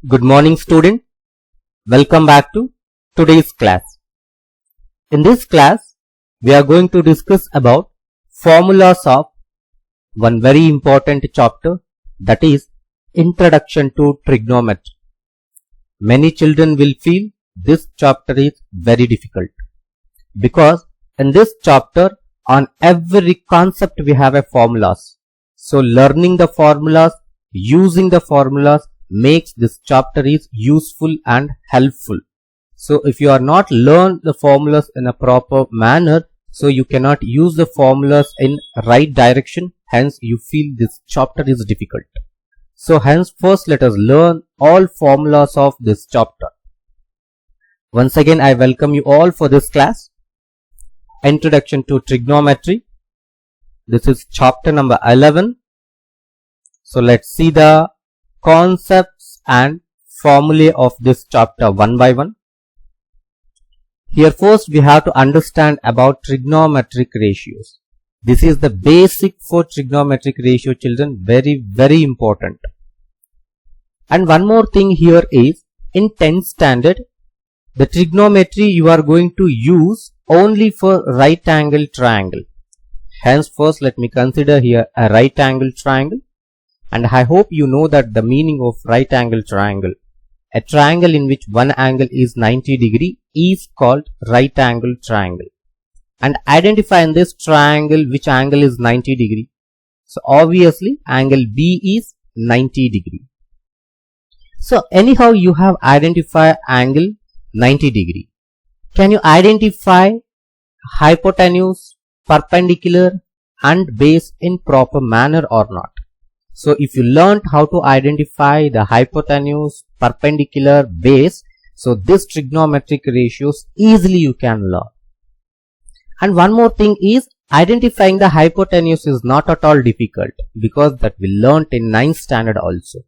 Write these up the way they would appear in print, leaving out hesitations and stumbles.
Good morning, student. Welcome back to today's class. In this class, we are going to discuss about formulas of one very important chapter, that is Introduction to Trigonometry. Many children will feel this chapter is very difficult because in this chapter on every concept we have a formulas. So learning the formulas, using the formulas makes this chapter is useful and helpful. So if you are not learn the formulas in a proper manner, so you cannot use the formulas in right direction, hence you feel this chapter is difficult. So hence first let us learn all formulas of this chapter. Once again I welcome you all for this class. Introduction to Trigonometry. This is chapter number 11. So let's see the concepts and formulae of this chapter one by one. Here first we have to understand about trigonometric ratios. This is the basic for trigonometric ratio, children, very important. And one more thing here is, in 10th standard, the trigonometry you are going to use only for right angle triangle. Hence first let me consider here a right angle triangle. And I hope you know that the meaning of right angle triangle. A triangle in which one angle is 90 degree is called right angle triangle. And identify in this triangle which angle is 90 degree. So obviously angle B is 90 degree. So anyhow you have identified angle 90 degree. Can you identify hypotenuse, perpendicular and base in proper manner or not? So if you learned how to identify the hypotenuse, perpendicular, base, so this trigonometric ratios easily you can learn. And one more thing is, identifying the hypotenuse is not at all difficult because that we learnt in 9th standard also.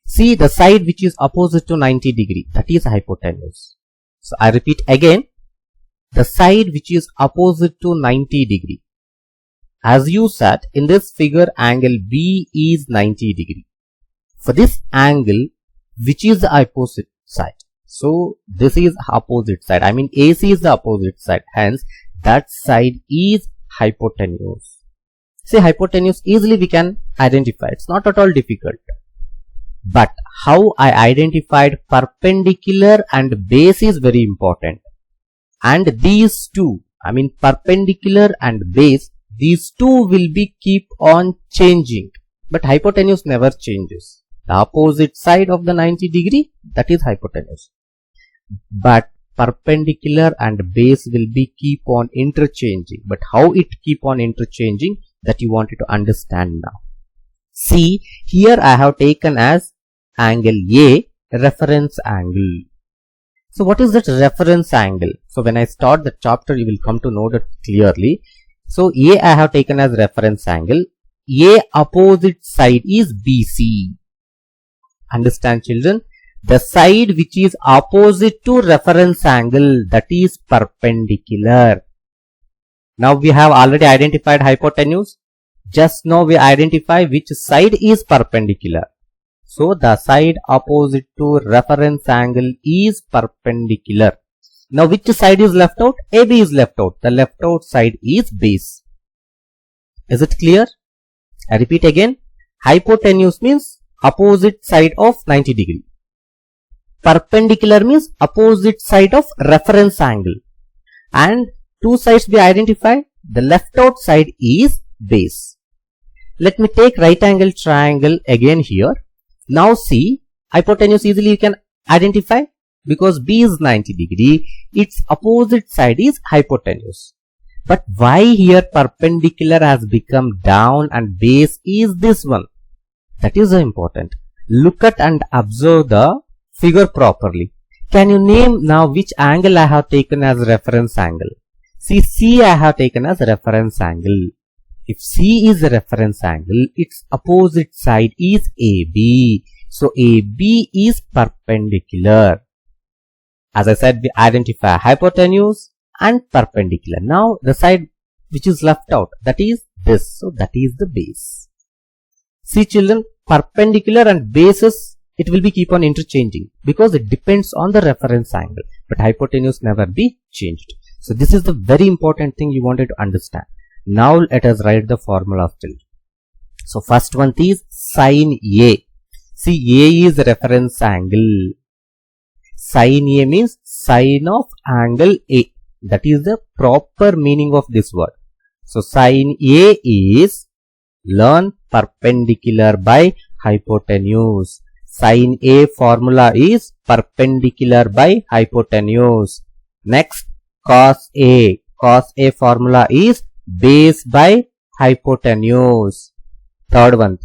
See the side which is opposite to 90 degree, that is hypotenuse. So I repeat again, the side which is opposite to 90 degree. As you said, in this figure angle B is 90 degree. For this angle, which is the opposite side? So this is opposite side. I mean AC is the opposite side. Hence that side is hypotenuse. See hypotenuse easily we can identify. It's not at all difficult. But how I identified perpendicular and base is very important. And these two, I mean perpendicular and base, these two will be keep on changing, but hypotenuse never changes. The opposite side of the 90 degree, that is hypotenuse. But perpendicular and base will be keep on interchanging. But how it keep on interchanging, that you wanted to understand now. See, here I have taken as angle A, reference angle. So what is that reference angle? So when I start the chapter, you will come to know that clearly. So A I have taken as reference angle. A opposite side is BC. Understand children? The side which is opposite to reference angle, that is perpendicular. Now we have already identified hypotenuse. Just now we identify which side is perpendicular. So the side opposite to reference angle is perpendicular. Now which side is left out? AB is left out. The left out side is base. Is it clear? I repeat again. Hypotenuse means opposite side of 90 degree. Perpendicular means opposite side of reference angle. And two sides we identify. The left out side is base. Let me take right angle triangle again here. Now see, hypotenuse easily you can identify. Because B is 90 degree, its opposite side is hypotenuse. But why here perpendicular has become down and base is this one? That is important. Look at and observe the figure properly. Can you name now which angle I have taken as reference angle? See, C I have taken as reference angle. If C is a reference angle, its opposite side is AB. So AB is perpendicular. As I said, we identify hypotenuse and perpendicular. Now the side which is left out, that is this. So that is the base. See children, perpendicular and bases it will be keep on interchanging because it depends on the reference angle, but hypotenuse never be changed. So this is the very important thing you wanted to understand. Now let us write the formula still. So first one is sin A. See, A is reference angle. Sin A means sine of angle A. That is the proper meaning of this word. So sin A is learn perpendicular by hypotenuse. Sin A formula is perpendicular by hypotenuse. Next, cos A. Cos A formula is base by hypotenuse. Third one,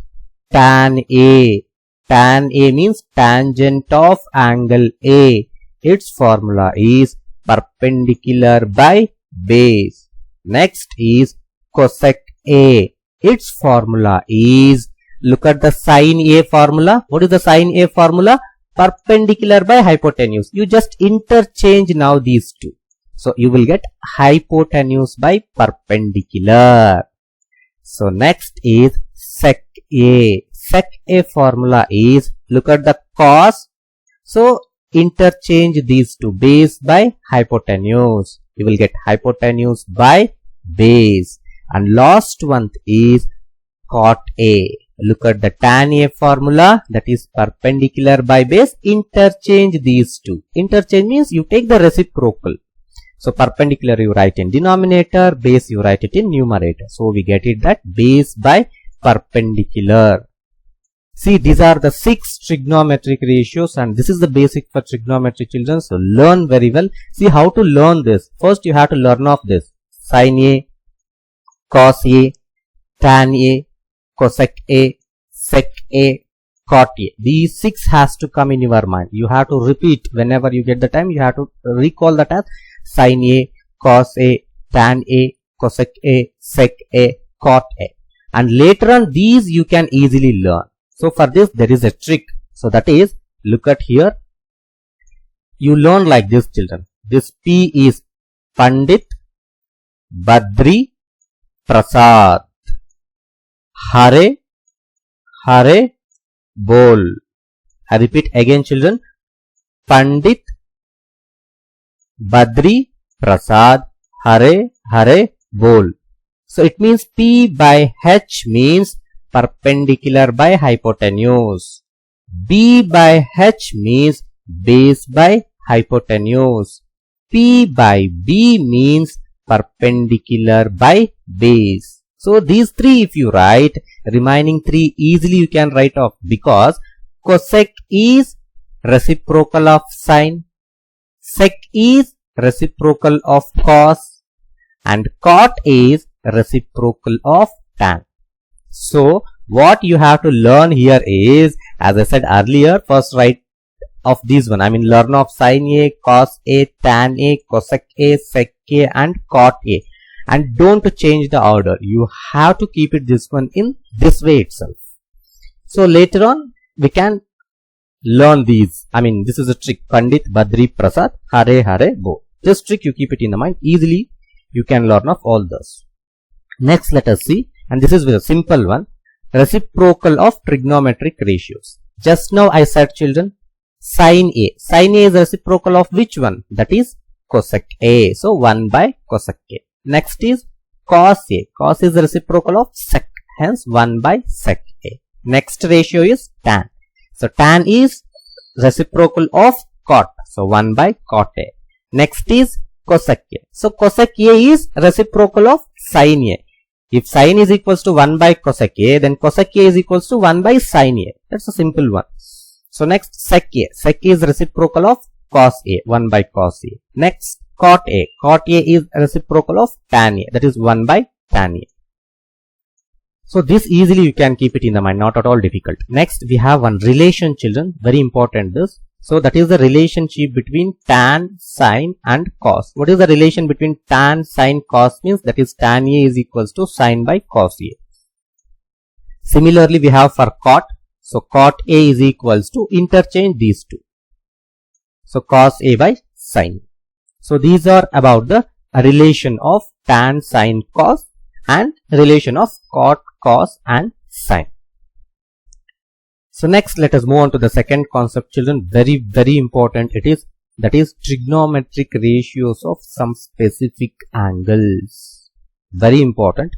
tan A. Tan A means tangent of angle A. Its formula is perpendicular by base. Next is cosec A. Its formula is, look at the sin A formula. What is the sin A formula? Perpendicular by hypotenuse. You just interchange now these two. So you will get hypotenuse by perpendicular. So next is sec A. Sec A formula is, look at the cos. So interchange these two, base by hypotenuse. You will get hypotenuse by base. And last one is cot A. Look at the tan A formula, that is perpendicular by base. Interchange these two. Interchange means you take the reciprocal. So perpendicular you write in denominator, base you write it in numerator. So we get it that base by perpendicular. See, these are the 6 trigonometric ratios and this is the basic for trigonometry, children. So learn very well. See how to learn this. First you have to learn of this. Sin A, cos A, tan A, cosec A, sec A, cot A. These 6 has to come in your mind. You have to repeat whenever you get the time. You have to recall that as sin A, cos A, tan A, cosec A, sec A, cot A. And later on these you can easily learn. So for this there is a trick. So that is, look at here. You learn like this, children. This P is Pandit Badri Prasad. Hare Hare Bol. I repeat again, children. Pandit Badri Prasad Hare Hare Bol. So it means P by H means perpendicular by hypotenuse. B by H means base by hypotenuse. P by B means perpendicular by base. So these 3 if you write, remaining 3 easily you can write off because cosec is reciprocal of sine, sec is reciprocal of cos, and cot is reciprocal of tan. So what you have to learn here is, as I said earlier, first write of this one. I mean learn of sin A, cos A, tan A, cosec A, sec A and cot A. And don't change the order. You have to keep it this one in this way itself. So later on we can learn these. I mean this is a trick. Pandit Badri Prasad Hare Hare Bo. This trick you keep it in the mind. Easily you can learn of all this. Next let us see. And this is with a simple one. Reciprocal of trigonometric ratios. Just now I said, children, sin A. Sin A is reciprocal of which one? That is cosec A. So 1 by cosec A. Next is cos A. Cos is reciprocal of sec. Hence 1 by sec A. Next ratio is tan. So tan is reciprocal of cot. So 1 by cot A. Next is cosec A. So cosec A is reciprocal of sin A. If sin is equals to 1 by cosec A, then cosec A is equals to 1 by sin A. That's a simple one. So next sec A. Sec A is reciprocal of cos A. 1 by cos A. Next cot A. Cot A is reciprocal of tan A. That is 1 by tan A. So this easily you can keep it in the mind. Not at all difficult. Next we have one relation, children. Very important this. So that is the relationship between tan, sin and cos. What is the relation between tan, sin, cos means? That is tan A is equals to sin by cos A. Similarly we have for cot. So cot A is equals to, interchange these two. So cos A by sin. So these are about the relation of tan, sin, cos and relation of cot, cos and sin. So next let us move on to the second concept, children. Very important it is, that is trigonometric ratios of some specific angles. Very important.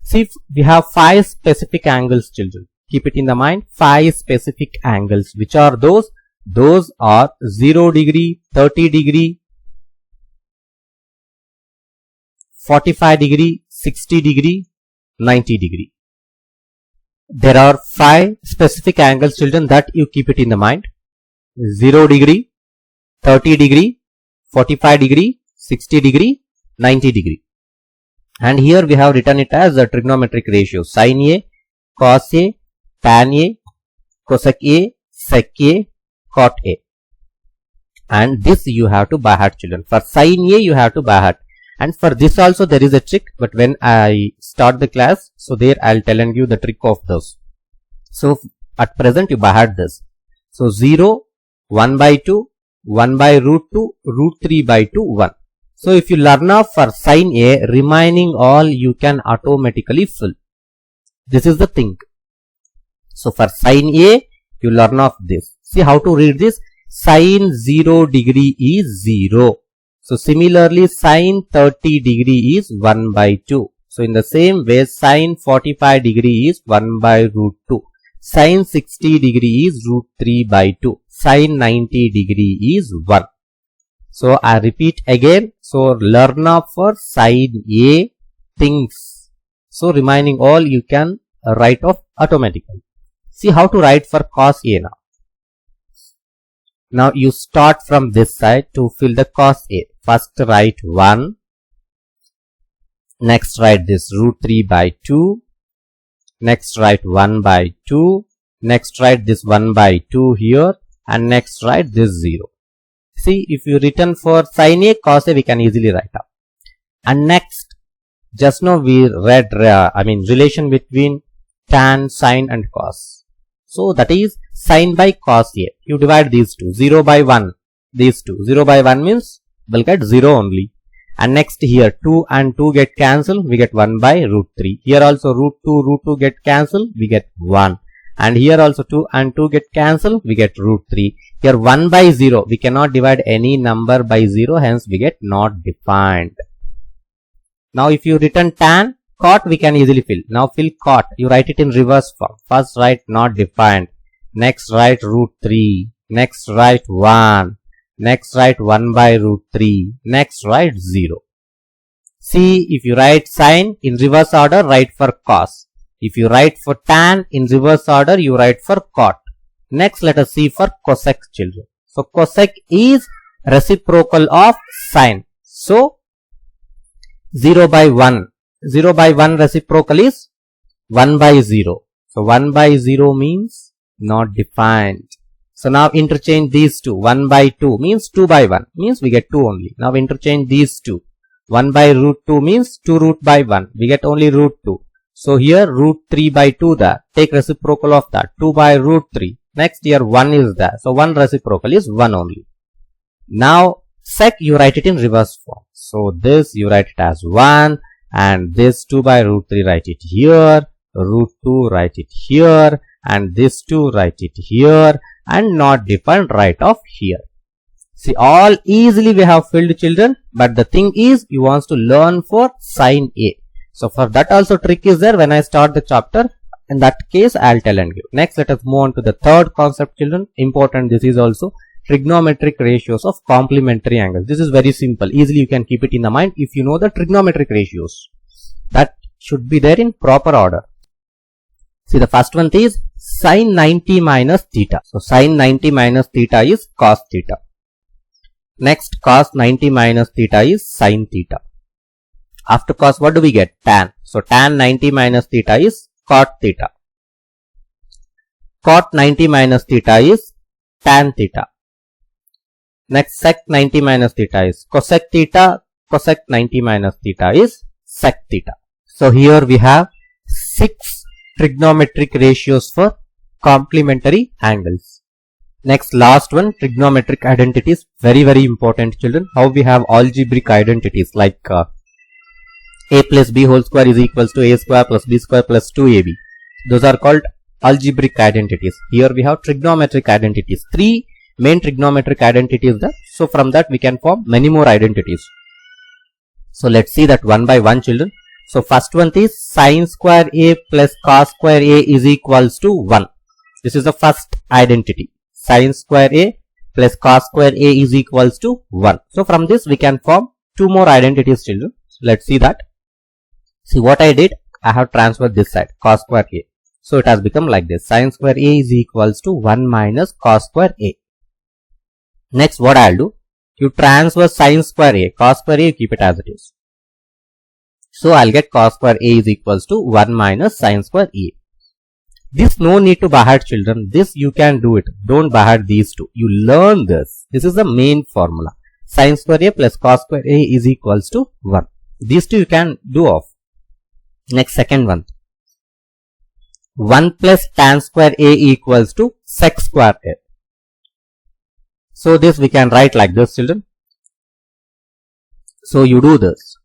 See, if we have 5 specific angles, children. Keep it in the mind, 5 specific angles. Which are those? Those are 0 degree, 30 degree, 45 degree, 60 degree, 90 degree. There are 5 specific angles, children, that you keep it in the mind. 0 degree, 30 degree, 45 degree, 60 degree, 90 degree. And here we have written it as a trigonometric ratio. Sin A, cos A, tan A, cosec A, sec A, cot A. And this you have to by heart, children. For sin A you have to by heart. And for this also there is a trick, but when I start the class, so there I'll tell you the trick of those. So at present you by heart this. So 0, 1 by 2, 1 by root 2, root 3 by 2, 1. So if you learn off for sin A, remaining all you can automatically fill. This is the thing. So for sin A, you learn off this. See how to read this. Sin 0 degree is 0. So similarly, sin 30 degree is 1 by 2. So in the same way, sin 45 degree is 1 by root 2. Sin 60 degree is root 3 by 2. Sin 90 degree is 1. So I repeat again. So learn off for sin A things. So remaining all you can write off automatically. See how to write for cos A now. Now you start from this side to fill the cos A. First write 1. Next write this root 3 by 2. Next write 1 by 2. Next write this 1 by 2 here. And next write this 0. See, if you written for sin A, cos A, we can easily write up. And next, just now we read, relation between tan, sin and cos. So that is sin by cos A. You divide these two. 0 by 1. These two. 0 by 1 means we'll get 0 only. And next here 2 and 2 get cancelled. We get 1 by root 3. Here also root 2 get cancelled. We get 1. And here also 2 and 2 get cancelled. We get root 3. Here 1 by 0. We cannot divide any number by 0. Hence we get not defined. Now if you written tan, cot we can easily fill. Now fill cot. You write it in reverse form. First write not defined. Next write root 3. Next write 1. Next write 1 by root 3. Next write 0. See, if you write sin in reverse order, write for cos. If you write for tan in reverse order, you write for cot. Next let us see for cosec, children. So cosec is reciprocal of sin. So 0 by 1. 0 by 1 reciprocal is 1 by 0. So 1 by 0 means not defined. So now interchange these two. 1 by 2 means 2 by 1 means we get 2 only. Now interchange these two. 1 by root 2 means 2 root by 1. We get only root 2. So here root 3 by 2 there. Take reciprocal of that. 2 by root 3. Next here 1 is there. So 1 reciprocal is 1 only. Now sec you write it in reverse form. So this you write it as 1. And this 2 by root 3 write it here. Root 2 write it here. And this 2 write it here. And not defined write off here. See, all easily we have filled, children. But the thing is, you want to learn for sin A. So for that also trick is there when I start the chapter. In that case, I'll tell you. Next, let us move on to the third concept, children. Important, this is also trigonometric ratios of complementary angles. This is very simple. Easily you can keep it in the mind if you know the trigonometric ratios. That should be there in proper order. See, the first one is sin 90 minus theta. So sin 90 minus theta is cos theta. Next, cos 90 minus theta is sin theta. After cos, what do we get? Tan. So tan 90 minus theta is cot theta. Cot 90 minus theta is tan theta. Next, sec 90 minus theta is cosec theta. Cosec 90 minus theta is sec theta. So here we have 6 trigonometric ratios for complementary angles. Next, last one, trigonometric identities. Very important, children. How we have algebraic identities like a plus b whole square is equals to a square plus b square plus 2ab. Those are called algebraic identities. Here we have trigonometric identities. 3 main trigonometric identities there. So from that we can form many more identities. So let's see that one by one, children. So first one is sin square a plus cos square a is equals to 1. This is the first identity. Sin square a plus cos square a is equals to 1. So from this we can form 2 more identities, children. So let's see that. See what I did. I have transferred this side, cos square a. So it has become like this. Sin square a is equals to 1 minus cos square a. Next what I'll do, you transfer sin square a, cos square a, you keep it as it is. So I'll get cos square a is equals to 1 minus sin square a. This no need to by heart, children. This you can do it. Don't by heart these two. You learn this. This is the main formula. Sin square a plus cos square a is equals to 1. These two you can do off. Next, second one. 1 plus tan square a equals to sec square a. So this we can write like this, children. So you do this.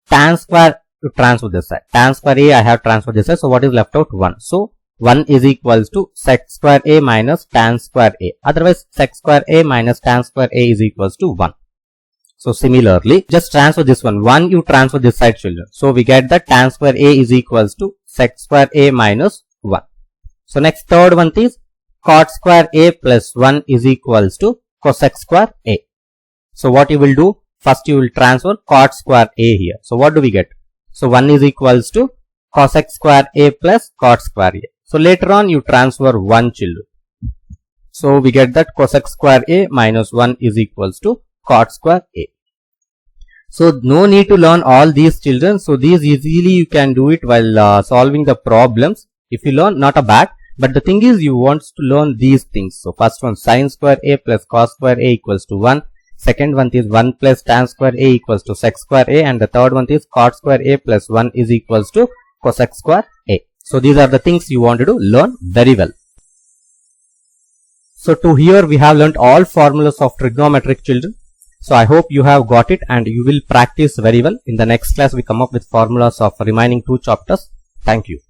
Tan square, you transfer this side. Tan square a I have transferred this side. So what is left out? 1. So 1 is equals to sec square a minus tan square a. Otherwise sec square a minus tan square a is equals to 1. So similarly, just transfer this one. 1 you transfer this side, children. So we get that tan square a is equals to sec square a minus 1. So next third one is cot square a plus 1 is equals to cosec square a. So what you will do? First you will transfer cot square a here. So what do we get? So 1 is equals to cosec square a plus cot square a. So later on you transfer 1, children. So we get that cosec square a minus 1 is equals to cot square a. So no need to learn all these, children. So these easily you can do it while solving the problems. If you learn, not a bad. But the thing is, you want to learn these things. So first one, sin square a plus cos square a equals to 1. Second one is 1 plus tan square a equals to sec square a. And the third one is cot square a plus 1 is equals to cosec square a. So these are the things you want to do, learn very well. So to here we have learned all formulas of trigonometric, children. So I hope you have got it and you will practice very well. In the next class we come up with formulas of remaining 2 chapters. Thank you.